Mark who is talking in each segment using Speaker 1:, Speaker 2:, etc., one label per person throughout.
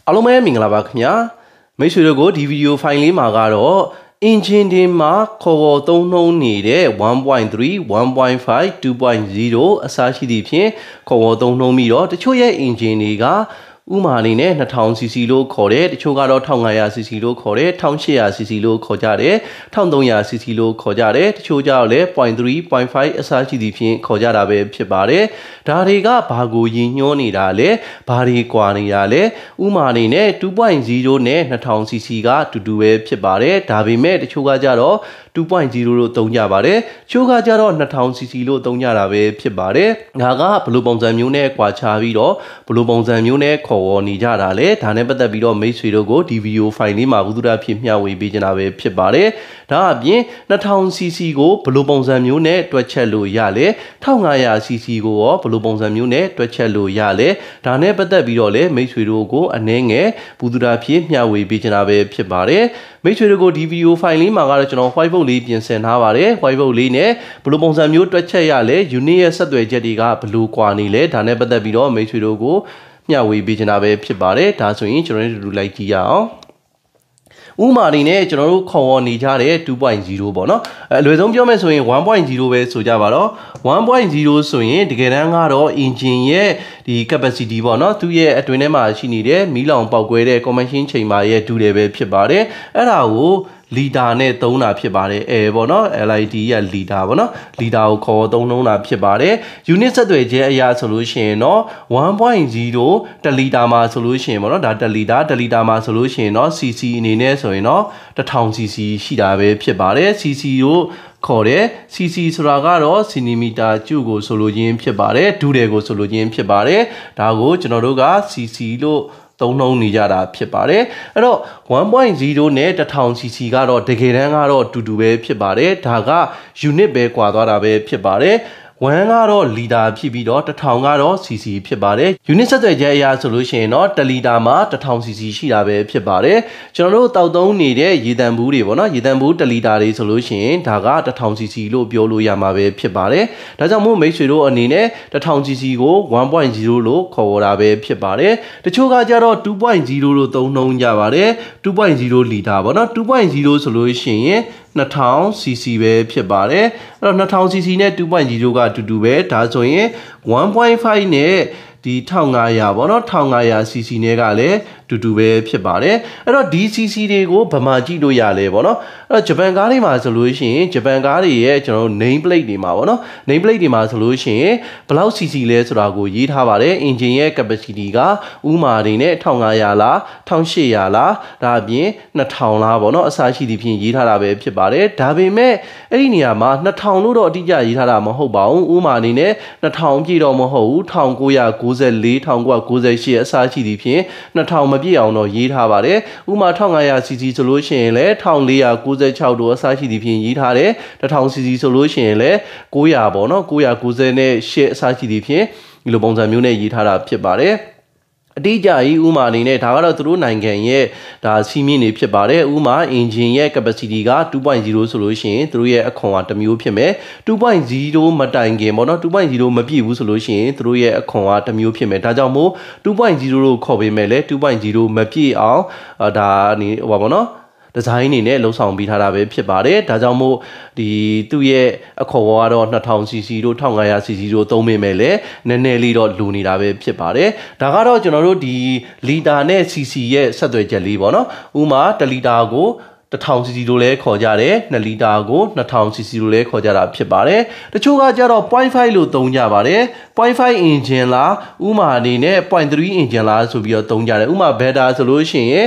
Speaker 1: အားလုံးပဲမင်္ဂလာပါခင်ဗျာမိတ်ဆွေတို့ကိုဒီဗီဒီယိုဖိုင်လေးမှာကတော့ engine တွေမှာခေါ်သုံးနှုန်းနေတဲ့ 1.3 1.5 2.0 အစားရှိသည့်ဖြင့်ခေါ်သုံးနှုန်းပြီးတော့တချို့ရဲ့ engine တွေကဥမာအနေနဲ့ 2000cc လို့ခေါ်တယ်တချို့ကတော့ 1500cc လို့ခေါ်တယ် 1800cc လို့ခေါ်ကြတယ် 1300cc လို့ခေါ်ကြတယ်တချို့ကြတော့လည်း 0.3 0.5 အစားရှိသည့်ဖြင့်ခေါ်ကြတာပဲဖြစ်ပါတယ်ဒါတွေကဘာကိုရည်ညွှန်းနေတာလဲဘာတွေကွာနေတာလဲဥမာအနေနဲ့ 2.0 နဲ့ 2000cc ကအတူတူပဲဖြစ်ပါတယ်ဒါပေမဲ့တချို့ကကြတော့ 2.0 လို့သုံးကြပါတယ်ချို့ကကြတော့ 2000cc လို့သုံးကြတာပဲဖြစ်ပါတယ်ဒါကဘယ်လိုပုံစံမျိုးနဲ့ကွာခြားပြီးတော့ဘယ်လိုပုံစံမျိုးနဲ့ခေါ်ဝေါ်နေကြတာလဲဒါနဲ့ပတ်သက်ပြီးတော့မိတ်ဆွေတို့ကိုဒီဗီဒီယိုဖိုင်လေးမှာဘုဒ္ဓဖြစ်မျှဝေပေးချင်တာပဲဖြစ်ပါတယ်ဒါအပြင် 2000cc ကိုဘယ်လိုပုံစံမျိုးနဲ့တွက်ချက်လို့ရလဲ 1500cc ကိုရောဘယ်လိုပုံစံမျိုးနဲ့တွက်ချက်လို့ရလဲဒါနဲ့ပတ်သက်ပြီးတော့လည်းမိတ်ဆွေတို့ကိုအနည်းငယ်ဘုဒ္ဓဖြစ်မျှဝေပေးချင်တာပဲဖြစ်ပါတယ်မိတ်ဆွေတို့ကိုဒီဗီဒီယိုဖိုင်လေးမှာကတော့ကျွန်တော် whiteboard လေးပြင်ဆင်ထားပါတယ် whiteboard လေးနဲ့ဘယ်လိုပုံစံမျိုးတွက်ချက်ရလဲ unit ရဲ့ဆက်သွယ်ချက်တွေကဘယ်လိုကွာနေလဲဒါနဲ့ပတ်သက်ပြီးတော့မိတ်ဆွေတို့ကိုမျှဝေပေးချင်တာပဲဖြစ်ပါတယ်ဒါဆိုရင်ကျွန်တော်တို့ like ကြည့်ရအောင်ဥမာအနေနဲ့ကျွန်တော်တို့ခေါ်ဝေါ်နေကြတဲ့ 2.0 ပေါ့နော်အလွယ်ဆုံးပြောမယ်ဆိုရင် 1.0 ပဲဆိုကြပါတော့ 1.0 ဆိုရင်တကယ်တမ်းကတော့ engine ရဲ့ဒီ capacity ပေါ့နော်သူ့ရဲ့အတွင်းထဲမှာရှိနေတဲ့မီးလောင်ပေါက်ကွဲတဲ့ combustion chamber ရဲ့ဒူတယ်ပဲဖြစ်ပါတယ်အဲ့ဒါကိုလီတာနဲ့သုံးတာဖြစ်ပါတယ်ပေါ့နော် LIT ကလီတာပေါ့နော်လီတာကိုခေါ်သုံးတာဖြစ်ပါတယ် unit ဆက်သွယ်ခြင်းအရာဆိုလို့ရှိရင်တော့ 1.0 တလီတာမှာဆိုလို့ရှိရင်ပေါ့နော်ဒါတလီတာမှာဆိုလို့ရှိရင်တော့ cc အနေနဲ့ဆိုရင်တော့ 1000cc ရှိတာပဲဖြစ်ပါတယ် cc ကိုခေါ်တယ် cc ဆိုတာကတော့စင်တီမီတာကျုကိုဆိုလိုခြင်းဖြစ်ပါတယ်ဒူတယ်ကိုဆိုလိုခြင်းဖြစ်ပါတယ်ဒါကိုကျွန်တော်တို့က cc လို့သုံးနှုန်းနေကြတာဖြစ်ပါတယ်အဲ့တော့ 1.0 နဲ့ 1000cc ကတော့တကယ်တမ်းကတော့တူတူပဲဖြစ်ပါတယ်ဒါက unit ပဲကွာသွားတာပဲဖြစ်ပါတယ်1ကတော့လီတာဖြစ်ပြီးတော့1000ကတော့ cc ဖြစ်ပါတယ် unit ဆက်သွယ်ချက်အရာဆိုလို့ရှိရင်တော့1လီတာမှာ 1000cc ရှိတာပဲဖြစ်ပါတယ်ကျွန်တော်တို့တောက်သုံးနေတဲ့ရေတံဘူးတွေပေါ့နော်ရေတံဘူး1လီတာတွေဆိုလို့ရှိရင်ဒါက 1000cc လို့ပြောလို့ရမှာပဲဖြစ်ပါတယ်ဒါကြောင့်မို့မိတ်ဆွေတို့အနေနဲ့ 1000cc ကို 1.0 လို့ခေါ်ဝေါ်တာပဲဖြစ်ပါတယ်တချို့ကကြတော့ 2.0 လို့သုံးနှုန်းကြပါတယ် 2.0 လီတာပေါ့နော် 2.0 ဆိုလို့ရှိရင်2000cc ပဲဖြစ်ပါတယ်အဲ့တော့ 2000cc နဲ့ 2.0 ကအတူတူပဲဒါဆိုရင် 1.5 နဲ့ဒီ1500ပေါ့နော် 1500cc နဲ့ကလည်းတူတူပဲဖြစ်ပါတယ်အဲ့တော့ဒီ cc တွေကိုဗမာကြည့်လို့ရလဲပေါ့နော်အဲ့တော့ဂျပန်ကားတွေမှာဆိုလို့ရှိရင်ဂျပန်ကားတွေရဲ့ကျွန်တော်တို့ name plate တွေမှာပေါ့နော် name plate တွေမှာဆိုလို့ရှိရင်ဘယ်လောက် cc လဲဆိုတာကိုရေးထားပါတယ် engine ရဲ့ capacity ကဥမာတွေနဲ့1500လား1800လားဒါအပြင်2000လားပေါ့နော်အစားရှိသဖြင့်ရေးထားတာပဲဖြစ်ပါတယ်ဒါပေမဲ့အဲ့ဒီနေရာမှာ2000လို့တော့အတိအကျရေးထားတာမဟုတ်ပါဘူးဥမာအနေနဲ့2000ပြည့်တော့မဟုတ်ဘူး1994 1998အစားရှိသဖြင့်2000မပြည့်အောင်တော့ရေးထားပါတယ်ဥမာ 1500cc ဆိုလို့ရှိရင်လည်း1496တို့အစားရှိသဖြင့်ရေးထားတယ် 1000cc ဆိုလို့ရှိရင်လည်း900ပေါ့နော်998အစားရှိသဖြင့်ဒီလိုပုံစံမျိုးနဲ့ရေးထားတာဖြစ်ပါတယ်အတိအကျကြီးဥမာအနေနဲ့ဒါကတော့သူတို့နိုင်ငံရဲ့ဒါစီးမြင့်နေဖြစ်ပါတယ်ဥမာ engine ရဲ့ capacity က 2.0 ဆိုလို့ရှိရင်သူတို့ရဲ့အခွန်ကတစ်မျိုးဖြစ်မယ် 2.0 မတိုင်ခင်ပေါ့နော် 2.0 မပြည့်ဘူးဆိုလို့ရှိရင်သူတို့ရဲ့အခွန်ကတစ်မျိုးဖြစ်မယ်ဒါကြောင့်မို့ 2.0 လို့ခေါ်ပေးမယ်လေ 2.0 မပြည့်အောင်ဒါနေဟိုပါပေါ့နော်ဒီဇိုင်းအနေနဲ့လုံဆောင်ပေးထားတာပဲဖြစ်ပါတယ်ဒါကြောင့်မို့ဒီသူ့ရဲ့အခေါ်ဝါကတော့ 2000cc တို့ 1500cc တို့သုံးမိမယ်လေနည်းနည်းလေးတော့လိုနေတာပဲဖြစ်ပါတယ်ဒါကတော့ကျွန်တော်တို့ဒီလီတာနဲ့ cc ရဲ့ဆက်သွယ်ချက်လေးပေါ့နော်ဥမာ1လီတာကို1000cc လို့လည်းခေါ်ကြတယ်2လီတာကို 2000cc လို့လည်းခေါ်ကြတာဖြစ်ပါတယ်တချို့ကကြတော့ 0.5 လို့သုံးကြပါတယ် 0.5 engine လားဥမာအနေနဲ့ 0.3 engine လားဆိုပြီးတော့သုံးကြတယ်ဥမာ beta ဆိုလို့ရှိရင်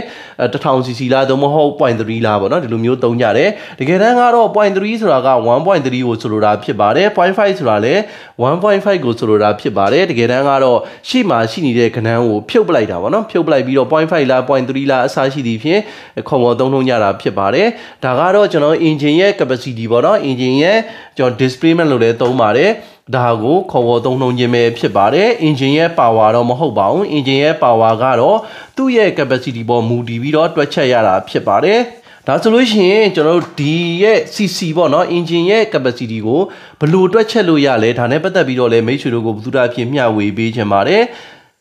Speaker 1: 1000cc လားသို့မဟုတ် 0.3 လားပေါ့နော်ဒီလိုမျိုးသုံးကြတယ်တကယ်တမ်းကတော့ 0.3 ဆိုတာက 1.3 ကိုဆိုလိုတာဖြစ်ပါတယ် 0.5 ဆိုတာလည်း 1.5 ကိုဆိုလိုတာဖြစ်ပါတယ်တကယ်တမ်းကတော့ရှေ့မှာရှိနေတဲ့ကဏ္ဍကိုဖြုတ်ပလိုက်တာပေါ့နော်ဖြုတ်ပလိုက်ပြီးတော့ 0.5 လား 0.3 လားအစားရှိသည်ဖြင့်ခေါ်ပေါ်သုံးကြတာဖြစ်ပါတယ်ဒါကတော့ကျွန်တော် engine ရဲ့ capacity ပေါ့နော် engine ရဲ့ကျွန်တော် displacement လို့လည်းသုံးပါတယ်ဒါကိုခေါ်ဝေါ်သုံးနှုန်းခြင်းပဲဖြစ်ပါတယ် engine ရဲ့ power တော့မဟုတ်ပါဘူး engine ရဲ့ power ကတော့သူ့ရဲ့ capacity ပေါ်မူတည်ပြီးတော့တွက်ချက်ရတာဖြစ်ပါတယ်ဒါဆိုလို့ရှိရင်ကျွန်တော်တို့ဒီရဲ့ cc ပေါ့နော် engine ရဲ့ capacity ကိုဘယ်လိုတွက်ချက်လို့ရလဲဒါနဲ့ပတ်သက်ပြီးတော့လည်းမိတ်ဆွေတို့ကိုဘုသူတာဖြစ်မျှဝေပေးခြင်းပါတယ်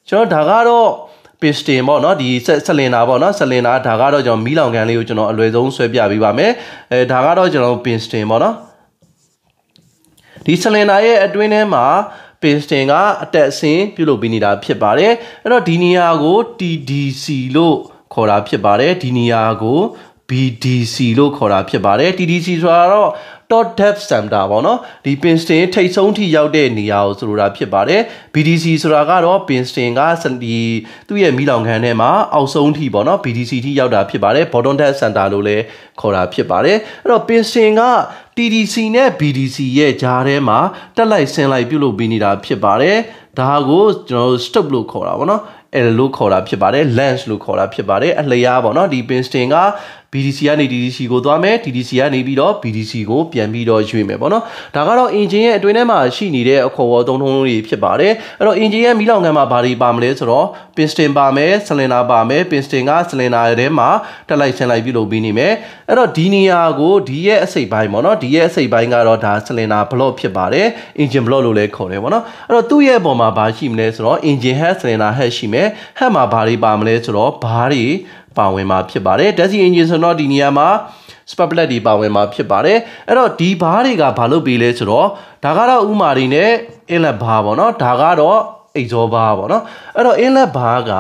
Speaker 1: ကျွန်တော်ဒါကတော့ piston ပေါ့နော်ဒီcylinderပေါ့နော် cylinder ဒါကတော့ကျွန်တော်မီးလောင်ကန်လေးကိုကျွန်တော်အလွယ်ဆုံးဆွဲပြပေးပါမယ်ဒါကတော့ကျွန်တော် piston ပေါ့နော်ဒီ cylinder ရဲ့အတွင်းထဲမှာ piston ကအတက်အဆင်းပြုလုပ်ပေးနေတာဖြစ်ပါတယ်အဲ့တော့ဒီနေရာကို TDC လို့ခေါ်တာဖြစ်ပါတယ်ဒီနေရာကို BDC လို့ခေါ်တာဖြစ်ပါတယ် TDC ဆိုတာတော့ top depth center ပေါ့နော်ဒီ piston ထိပ်ဆုံးထိရောက်တဲ့နေရာကိုဆိုလိုတာဖြစ်ပါတယ် BDC ဆိုတာကတော့ piston ကဒီသူ့ရဲ့မီးလောင်ခန်းထဲမှာအောက်ဆုံးထိပေါ့နော် BDC ထိရောက်တာဖြစ်ပါတယ် bottom depth center လို့လည်းခေါ်တာဖြစ်ပါတယ်အဲ့တော့ piston က TDC နဲ့ BDC ရဲ့ကြားထဲမှာတက်လိုက်ဆင်းလိုက်ပြုလုပ်ပေးနေတာဖြစ်ပါတယ်ဒါကိုကျွန်တော်တို့ stop လို့ခေါ်တာပေါ့နော်အဲ့လိုခေါ်တာဖြစ်ပါတယ် lens လို့ခေါ်တာဖြစ်ပါတယ်အလျားပေါ့နော်ဒီ piston က BDC ကနေ TDC ကိုသွားမယ် TDC ကနေပြီးတော့ BDC ကိုပြန်ပြီးတော့ရွေ့မယ်ပေါ့နော်ဒါကတော့ engine ရဲ့အတွင်းထဲမှာရှိနေတဲ့အခေါ်အဝေါ်သုံးထုံးတွေဖြစ်ပါတယ်အဲ့တော့ engine ရဲ့မီးလောင်ကန်မှာဘာတွေပါမလဲဆိုတော့ piston ပါမယ် cylinder ပါမယ် piston က cylinder ထဲမှာတက်လိုက်ဆင်းလိုက်ပြုလုပ်ပြီးနေမယ်အဲ့တော့ဒီနေရာကိုဒီရဲ့အစိတ်ပိုင်းပေါ့နော်ဒီရဲ့အစိတ်ပိုင်းကတော့ဒါ cylinder block ဖြစ်ပါတယ် engine block လို့လည်းခေါ်တယ်ပေါ့နော်အဲ့တော့သူ့ရဲ့ပုံမှာဘာရှိမလဲဆိုတော့ engine head cylinder head ရှိမယ် head မှာဘာတွေပါမလဲဆိုတော့ဘားတွေပါဝင်မှာဖြစ်ပါတယ် Daisy engine ဆိုတော့ဒီနေရာမှာ spark plug တွေပါဝင်မှာဖြစ်ပါတယ်အဲ့တော့ဒီဘားတွေကဘာလုပ်ပေးလဲဆိုတော့ဒါကတော့ဥမာတွေနဲ့ inlet bar ပေါ့နော်ဒါကတော့ exhaust bar ပေါ့နော်အဲ့တော့ inlet bar က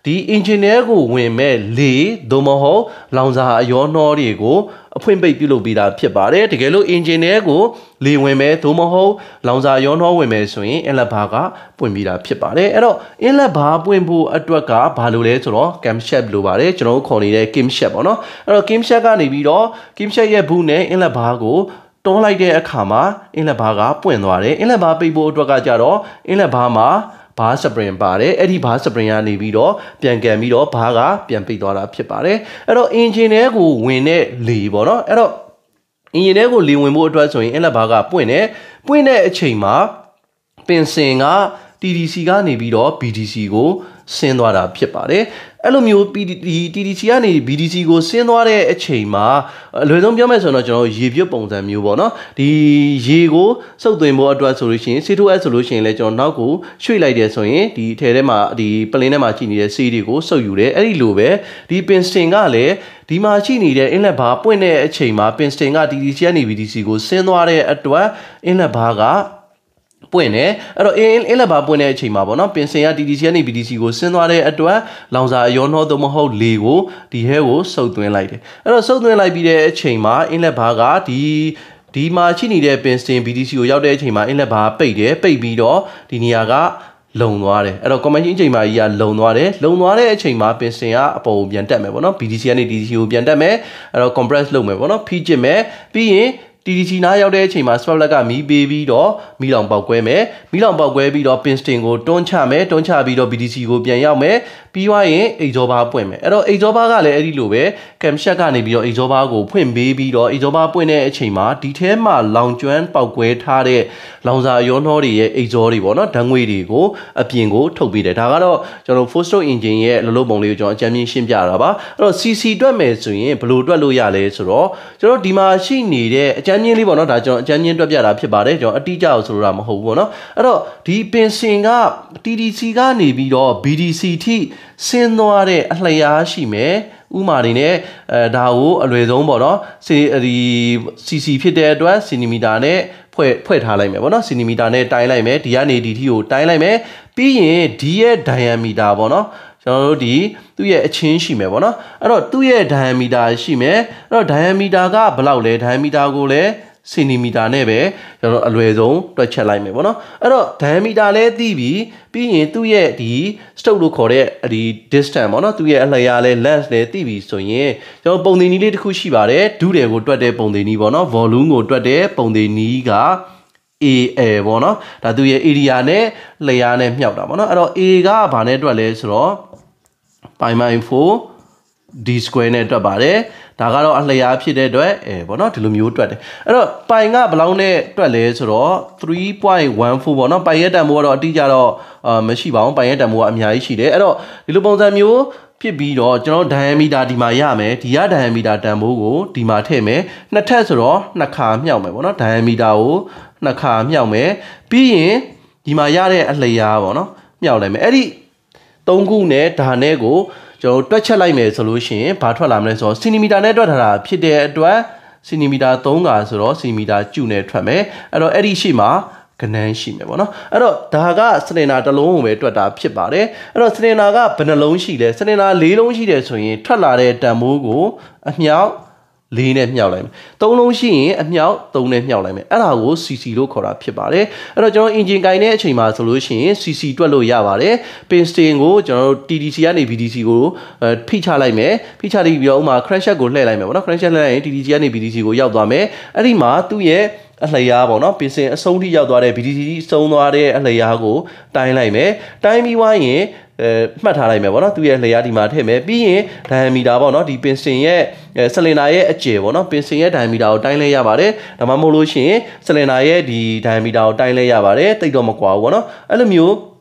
Speaker 1: ဒီ engine ထဲကိုဝင်မဲ့လေသို့မဟုတ်လောင်စာအရောနှောတွေကိုအဖွင့်ပိတ်ပြုလုပ်ပေးတာဖြစ်ပါတယ်တကယ်လို့ engine ထဲကိုလေဝင်မဲ့သို့မဟုတ်လောင်စာရောနှောဝင်မဲ့ဆိုရင် inlet bar ကပွင့်ပြီးတာဖြစ်ပါတယ်အဲ့တော့ inlet bar ပွင့်ဖို့အတွက်ကဘာလို့လဲဆိုတော့ camshaft လိုပါတယ်ကျွန်တော်တို့ခေါ်နေတဲ့ camshaft ပေါ့နော်အဲ့တော့ camshaft ကနေပြီးတော့ camshaft ရဲ့ဘူးနဲ့ inlet bar ကိုတွန်းလိုက်တဲ့အခါမှာ inlet bar ကပွင့်သွားတယ် inlet bar ပိတ်ဖို့အတွက်ကကြတော့ inlet bar မှာဘားစပရင်ပါတယ်အဲ့ဒီဘားစပရင်ကနေပြီးတော့ပြန်ကန်ပြီးတော့ဘားကပြန်ပိတ်သွားတာဖြစ်ပါတယ်အဲ့တော့ engine ထဲကိုဝင်တဲ့လေပေါ့နော်အဲ့တော့ engine ထဲကိုလေဝင်ဖို့အတွက်ဆိုရင် inlet bar ကပွင့်တဲ့အချိန်မှာပင်စင်က TDC ကနေပြီးတော့ BDC ကိုဆင်းသွားတာဖြစ်ပါတယ်အဲ့လိုမျိုး TDC ကနေ BDC ကိုဆင်းသွားတဲ့အချိန်မှာအလွယ်ဆုံးပြောမယ်ဆိုတော့ကျွန်တော်ရေပြွတ်ပုံစံမျိုးပေါ့နော်ဒီရေကိုစုပ်သွင်းဖို့အတွက်ဆိုလို့ရှိရင် C2S ဆိုလို့ရှိရင်လည်းကျွန်တော်နောက်ကိုရွှေ့လိုက်တယ်ဆိုရင်ဒီအထဲထဲမှာဒီပလင်းထဲမှာရှိနေတဲ့ဆေးတွေကိုစုပ်ယူတယ်အဲ့ဒီလိုပဲဒီ piston ကလည်းဒီမှာရှိနေတဲ့ inlet bar ပွင့်တဲ့အချိန်မှာ piston က TDC ကနေ BDC ကိုဆင်းသွားတဲ့အတွက် inlet bar ကပွင့်တယ်အဲ့တော့ inlet bar ပွင့်တဲ့အချိန်မှာပေါ့နော်ပင်စင်က TDC ကနေ BDC ကိုဆင်းသွားတဲ့အတွက်လောင်စာအရောနှောသို့မဟုတ်လေကိုဒီဟဲကိုစုပ်သွင်းလိုက်တယ်အဲ့တော့စုပ်သွင်းလိုက်ပြီးတဲ့အချိန်မှာ inlet bar ကဒီမှာရှိနေတဲ့ပင်စင် BDC ကိုရောက်တဲ့အချိန်မှာ inlet bar ပိတ်ပြီးတော့ဒီနေရာကလုံသွားတယ်အဲ့တော့ command အချိန်မှာကြီးကလုံသွားတဲ့အချိန်မှာပင်စင်ကအပေါ်ကိုပြန်တက်မယ်ပေါ့နော် BDC ကနေ TDC ကိုပြန်တက်မယ်အဲ့တော့ compress လုပ်မယ်ပေါ့နော်ဖိကျစ်မယ်ပြီးရင်TDC နားရောက်တဲ့အချိန်မှာ spark plug ကမီးပေးပြီးတော့မီးလောင်ပေါက်ကွဲမယ်မီးလောင်ပေါက်ကွဲပြီးတော့ piston ကိုတွန်းချပြီးတော့ BDC ကိုပြန်ရောက်မယ်ပြီးသွားရင် exhaust bar ပွင့်မယ်အဲ့တော့ exhaust bar ကလည်းအဲ့ဒီလိုပဲ camshaft ကနေပြီးတော့ exhaust bar ကိုဖွင့်ပေးပြီးတော့ exhaust bar ပွင့်တဲ့အချိန်မှာဒီထဲမှာလောင်ကျွမ်းပေါက်ကွဲထားတဲ့လောင်စာရောနှောတွေရဲ့ exhaust တွေပေါ့နော်ဓာတ်ငွေ့တွေကိုအပြင်ကိုထုတ်ပေးတယ်ဒါကတော့ကျွန်တော် four stroke engine ရဲ့လှုပ်ပုံလေးကိုကျွန်တော်အကြမ်းမြင်ရှင်းပြတာပါအဲ့တော့ CC တွက်မယ်ဆိုရင်ဘယ်လိုတွက်လို့ရလဲဆိုတော့ကျွန်တော်ဒီမှာရှိနေတဲ့အကြမ်းမြင်လေးပေါ့နော်ဒါကျွန်တော်အကြမ်းမြင်တွက်ပြတာဖြစ်ပါတယ်ကျွန်တော်အတိအကျအောင်ဆိုလိုတာမဟုတ်ဘူးပေါ့နော်အဲ့တော့ဒီပင်စင်က TDC ကနေပြီးတော့ BDC ထိဆင်းသွားတဲ့အလျားရှိမယ်ဥမာတွေနဲ့ဒါကိုအလွယ်ဆုံးပေါ့နော်ဒီ CC ဖြစ်တဲ့အတွက်စင်တီမီတာနဲ့ဖွဲ့ထားလိုက်မယ်ပေါ့နော်စင်တီမီတာနဲ့တိုင်းလိုက်မယ်ဒီကနေဒီထိကိုတိုင်းလိုက်မယ်ပြီးရင်ဒီရဲ့ diameter ပေါ့နော်ကျွန်တော်တို့ဒီသူ့ရဲ့အချင်းရှိမယ်ပေါ့နော်အဲ့တော့သူ့ရဲ့ diameter ရှိမယ်အဲ့တော့ diameter ကဘယ်လောက်လဲ diameter ကိုလည်းစင်တီမီတာနဲ့ပဲကျွန်တော်အလွယ်ဆုံးတွက်ချက်လိုက်မယ်ပေါ့နော်အဲ့တော့ diameter လဲသိပြီးရင်သူ့ရဲ့ဒီ stroke လို့ခေါ်တဲ့ဒီ distance ပေါ့နော်သူ့ရဲ့အလျားလဲ length လဲသိပြီဆိုရင်ကျွန်တော်ပုံသင်နည်းလေးတစ်ခုရှိပါတယ်ဒုတယ်ကိုတွက်တဲ့ပုံသင်နည်းပေါ့နော် volume ကိုတွက်တဲ့ပုံသင်နည်းက AL ပေါ့နော်ဒါသူ့ရဲ့ area နဲ့လျားနဲ့မြှောက်တာပေါ့နော်အဲ့တော့ A ကဘာနဲ့တွက်လဲဆိုတော့ pi/4 d square နဲ့တွက်ပါတယ်ဒါကတော့အလျားဖြစ်တဲ့အတွက်ပေါ့နော်ဒီလိုမျိုးတွက်တယ်အဲ့တော့ပိုင်ကဘယ်လောက်နဲ့တွက်လဲဆိုတော့ 3.14 ပေါ့နော်ပိုင်ရဲ့တန်ဖိုးကတော့အတိအကျတော့မရှိပါဘူးပိုင်ရဲ့တန်ဖိုးကအများကြီးရှိတယ်အဲ့တော့ဒီလိုပုံစံမျိုးဖြစ်ပြီးတော့ကျွန်တော် diameter ဒီမှာရမယ်ဒီက diameter တန်ဖိုးကိုဒီမှာထည့်မယ်နှစ်ထပ်ဆိုတော့နှစ်ခါမြှောက်မယ်ပေါ့နော် diameter ကိုနှစ်ခါမြှောက်မယ်ပြီးရင်ဒီမှာရတဲ့အလျားပေါ့နော်မြှောက်လိုက်မယ်အဲ့ဒီ 3ခုနဲ့ဒါနဲ့ကိုကျွန်တော်တွက်ချက်လိုက်မယ်ဆိုလို့ရှိရင်ဘာထွက်လာမလဲဆိုတော့စင်တီမီတာနဲ့တွက်ထားတာဖြစ်တဲ့အတွက်စင်တီမီတာ3ကဆိုတော့စင်တီမီတာကျုနဲ့ထွက်မယ်အဲ့တော့အဲ့ဒီရှိမှာကနန်းရှိမယ်ပေါ့နော်အဲ့တော့ဒါကစလင်ဒါတစ်လုံးကိုပဲတွက်တာဖြစ်ပါတယ်အဲ့တော့စလင်ဒါကဘယ်နှလုံးရှိလဲစလင်ဒါ4လုံးရှိတယ်ဆိုရင်ထွက်လာတဲ့တန်ဖိုးကိုအမြောက်4နဲ့မြှောက်လိုက်မယ်3လုံးရှိရင်အမြောက်3နဲ့မြှောက်လိုက်မယ်အဲ့ဒါကို CC လို့ခေါ်တာဖြစ်ပါတယ်အဲ့တော့ကျွန်တော် engine ကင်တဲ့အချိန်မှာဆိုလို့ရှိရင် CC တွက်လို့ရပါတယ် piston ကိုကျွန်တော်တို့ TDC ကနေ VDC ကိုဖိချလိုက်မယ်ဖိချပြီးတော့ဥမာ crankshaft ကိုလှည့်လိုက်မယ်ပေါ့နော် crankshaft လှည့်လိုက်ရင် TDC ကနေ VDC ကိုရောက်သွားမယ်အဲ့ဒီမှာသူ့ရဲ့အလျားပေါ့နော်ပင်စင်အဆုံးထိရောက်သွားတဲ့ VDC ဆုံးသွားတဲ့အလျားကိုတိုင်းလိုက်မယ်တိုင်းပြီးွားရင်မှတ်ထားလိုက်မယ်ပေါ့နော်သူ့ရဲ့လျားဒီမှာထည့်မယ်ပြီးရင် diameter ပေါ့နော်ဒီပင်စင်ရဲ့ဆလင်ဒါရဲ့အကျယ်ပေါ့နော်ပင်စင်ရဲ့ diameter ကိုတိုင်းလဲရပါတယ်ဒါမှမဟုတ်လို့ရှိရင်ဆလင်ဒါရဲ့ဒီ diameter ကိုတိုင်းလဲရပါတယ်တိတ်တော့မကွာဘူးပေါ့နော်အဲ့လိုမျိုး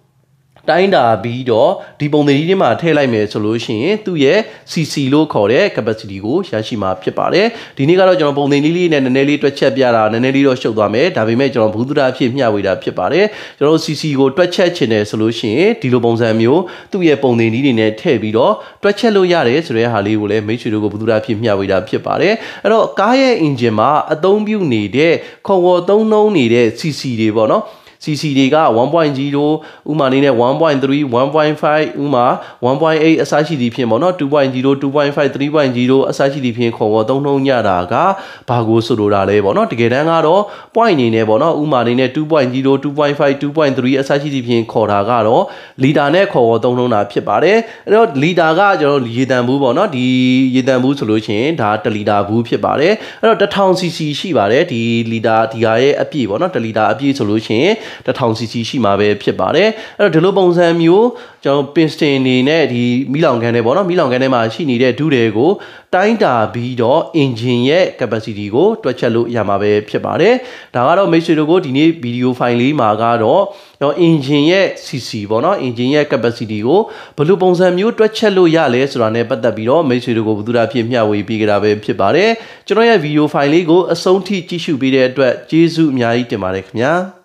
Speaker 1: တိုင်းတာပြီးတော့ဒီပုံသဏ္ဍာန်တွေမှာထည့်လိုက်မယ်ဆိုလို့ရှိရင်သူ့ရဲ့ CC လို့ခေါ်တဲ့ capacity ကိုရရှိမှာဖြစ်ပါတယ်ဒီနေ့ကတော့ကျွန်တော်ပုံသဏ္ဍာန်လေးနဲ့နည်းနည်းလေးတွက်ချက်ပြတာနည်းနည်းလေးတော့ရှုပ်သွားမယ်ဒါပေမဲ့ကျွန်တော်ဘူးသူရအဖြစ်မျှဝေတာဖြစ်ပါတယ်ကျွန်တော် CC ကိုတွက်ချက်ချင်တယ်ဆိုလို့ရှိရင်ဒီလိုပုံစံမျိုးသူ့ရဲ့ပုံသဏ္ဍာန်တွေနဲ့ထည့်ပြီးတော့တွက်ချက်လို့ရတယ်ဆိုတဲ့ဟာလေးကိုလည်းမိတ်ဆွေတို့ကိုဘူးသူရအဖြစ်မျှဝေတာဖြစ်ပါတယ်အဲ့တော့ကားရဲ့ engine မှာအသုံးပြုနေတဲ့ခေါ်ဝေါ်သုံးနှုံးနေတဲ့ CC တွေပေါ့နော်CC တွေက 1.0 ဥမာနေနဲ့ 1.3 1.5 ဥမာ1.8 အစရှိသည်ဖြင့်ပေါ့နော် 2.0 2.5 3.0 အစရှိသည်ဖြင့်ခေါ်ပေါ်သုံးနှုံးညတာကဘာကိုဆိုလိုတာလဲပေါ့နော်တကယ်တမ်းကတော့ point အနေနဲ့ပေါ့နော်ဥမာနေနဲ့ 2.0 2.5 2.3 အစရှိသည်ဖြင့်ခေါ်တာကတော့လီတာနဲ့ခေါ်ပေါ်သုံးနှုံးတာဖြစ်ပါတယ်အဲ့တော့လီတာကကျွန်တော်ရေတံဘူးပေါ့နော်ဒီရေတံဘူးဆိုလို့ရှိရင်ဒါ1လီတာဘူးဖြစ်ပါတယ်အဲ့တော့ 1000 cc ရှိပါတယ်ဒီလီတာဒီဟာရဲ့အပြည့်ပေါ့နော်1လီတာအပြည့်ဆိုလို့ရှိရင်1000 cc ရှိမှာပဲဖြစ်ပါတယ်အဲ့တော့ဒီလိုပုံစံမျိုးကျွန်တော် piston နေနဲ့ဒီမီးလောင်ခန်းတွေပေါ့နော်မီးလောင်ခန်းထဲမှာရှိနေတဲ့ဒုတွေကိုတိုင်းတာပြီးတော့ engine ရဲ့ capacity ကိုတွက်ချက်လို့ရမှာပဲဖြစ်ပါတယ်ဒါကတော့မိတ်ဆွေတို့ကိုဒီနေ့ video file လေးမှာကတော့ကျွန်တော် engine ရဲ့ cc ပေါ့နော် engine ရဲ့ capacity ကိုဘယ်လိုပုံစံမျိုးတွက်ချက်လို့ရလဲဆိုတာနဲ့ပတ်သက်ပြီးတော့မိတ်ဆွေတို့ကိုဘယ်သူတာဖြစ်မျှဝေပေးကြတာပဲဖြစ်ပါတယ်ကျွန်တော်ရဲ့ video file လေးကိုအဆုံးထိကြည့်ရှုပေးတဲ့အတွက်ကျေးဇူးအများကြီးတင်ပါတယ်ခင်ဗျာ